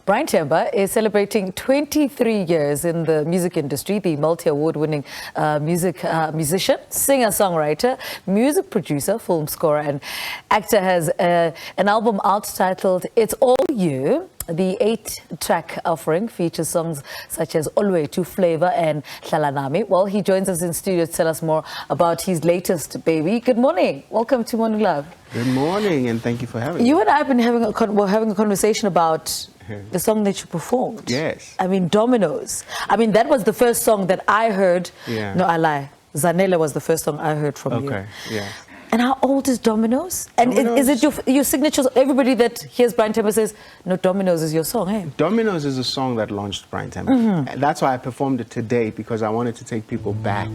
Brian Temba is celebrating 23 years in the music industry. The multi-award-winning musician, singer-songwriter, music producer, film scorer and actor has an album out titled It's All You. The 8-track offering features songs such as Olwethu, Flavour and Hlala Nam. Well, he joins us in studio to tell us more about his latest baby. Good morning. Welcome to Morning Love. Good morning, and thank you for having me. You and I have been having a conversation about the song that you performed. Yes. I mean, Dominos. I mean, that was the first song that I heard. Yeah. No, I lie. Zanele was the first song I heard from you. Okay, yeah. And how old is Dominos? And Dominos, is it your signature? Everybody that hears Brian Temba says, no, Dominos is your song, hey? Dominos is a song that launched Brian Temba. And that's why I performed it today, because I wanted to take people back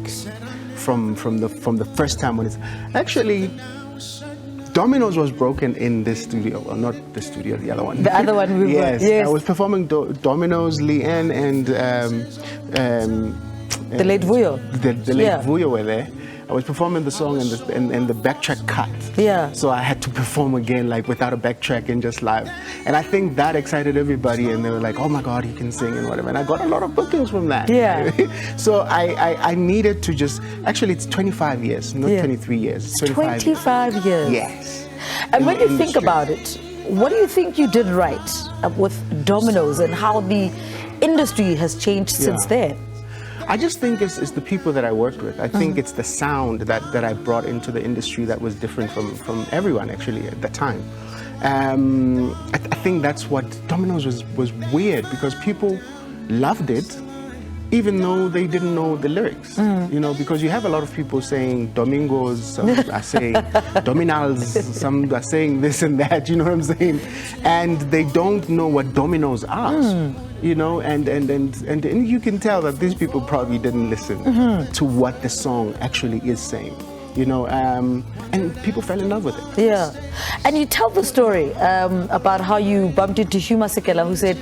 from the first time when it's... Actually, Dominos was broken in this studio. Well, not the studio, the other one. The other one we were. Yes. I was performing Dominos, Leanne, and... the late Vuyo. The late Vuyo were there. I was performing the song and the backtrack cut. Yeah. So I had to perform again, like without a backtrack and just live. And I think that excited everybody, and they were like, oh my God, he can sing and whatever. And I got a lot of bookings from that. Yeah. So I needed to just, actually it's 25 years, not 23 years. It's 25 years. Yes. And when you think about it, what do you think you did right with Dominos and how the industry has changed since then? I just think it's the people that I worked with. I think it's the sound that I brought into the industry that was different from everyone actually at the time. I think that's what Dominos was weird, because people loved it even though they didn't know the lyrics. You know, because you have a lot of people saying Domingos, some are saying Dominals, some are saying this and that, you know what I'm saying? And they don't know what Dominos are. You know, and you can tell that these people probably didn't listen to what the song actually is saying, you know, and people fell in love with it. Yeah. And you tell the story about how you bumped into Hugh Masekela, who said,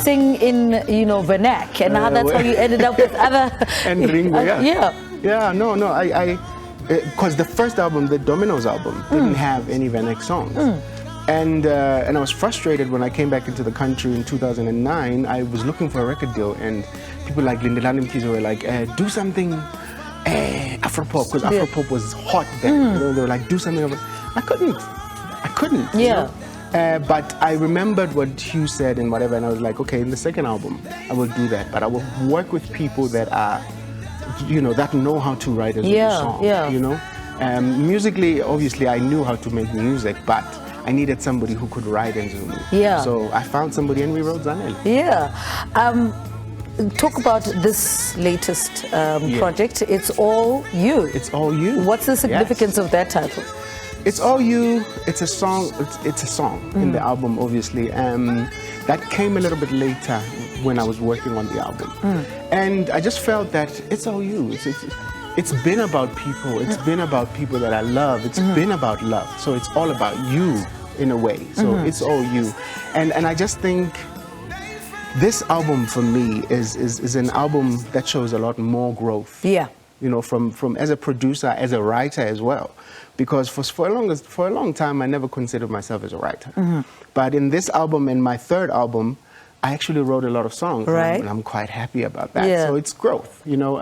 sing in, you know, vernac, and how that's how you ended up with other... and Ringo, Yeah, no, because the first album, the Dominos album, didn't have any vernac songs. And I was frustrated when I came back into the country in 2009. I was looking for a record deal, and people like Lindelani Mkhize were like, do something Afropop, because Afropop was hot then. You know, they were like, do something. I couldn't. Yeah. You know? But I remembered what Hugh said and whatever, and I was like, okay, in the second album, I will do that. But I will work with people that are, you know, that know how to write a song. Yeah. You know, musically, obviously, I knew how to make music, but I needed somebody who could write and Zulu. Yeah. So I found somebody and we wrote Zanele. Yeah. Talk about this latest project, It's All You. It's All You. What's the significance of that title? It's All You. It's a song. It's a song in the album, obviously. That came a little bit later when I was working on the album. And I just felt that it's all you. It's been about people. It's been about people that I love. It's been about love. So it's all about you in a way. So it's all you. And I just think this album for me is an album that shows a lot more growth. Yeah. You know, from as a producer, as a writer as well. Because for a long time I never considered myself as a writer. But in this album and my third album, I actually wrote a lot of songs, and I'm quite happy about that. Yeah. So it's growth, you know,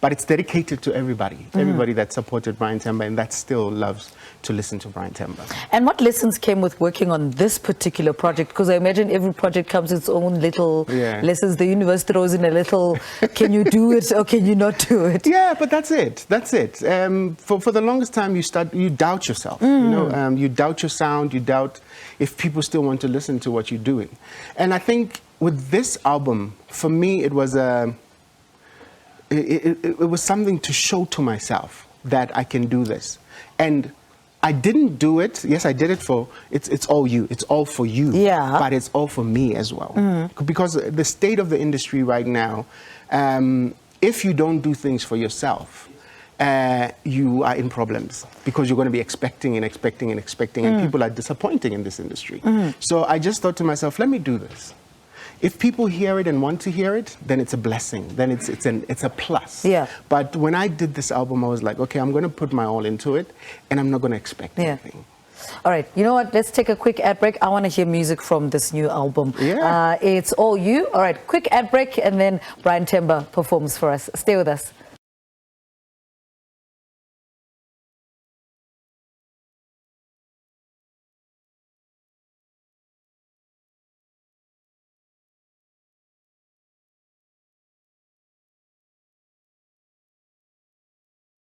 but it's dedicated to everybody that supported Brian Temba and that still loves to listen to Brian Temba. And what lessons came with working on this particular project? Because I imagine every project comes with its own little lessons. The universe throws in a little, can you do it or can you not do it? Yeah, but that's it. That's it. For the longest time, you doubt yourself. You know, you doubt your sound. You doubt if people still want to listen to what you're doing. And I think with this album, for me, it was it was something to show to myself that I can do this. And I didn't do it. Yes, I did it for, it's all you. It's all for you. Yeah. But it's all for me as well. Because the state of the industry right now, if you don't do things for yourself, you are in problems, because you're going to be expecting and people are disappointing in this industry. So I just thought to myself, let me do this. If people hear it and want to hear it, then it's a blessing. Then it's a plus. Yeah. But when I did this album, I was like, okay, I'm going to put my all into it, and I'm not going to expect anything. All right, you know what? Let's take a quick ad break. I want to hear music from this new album. Yeah. It's all you. All right, quick ad break, and then Brian Temba performs for us. Stay with us.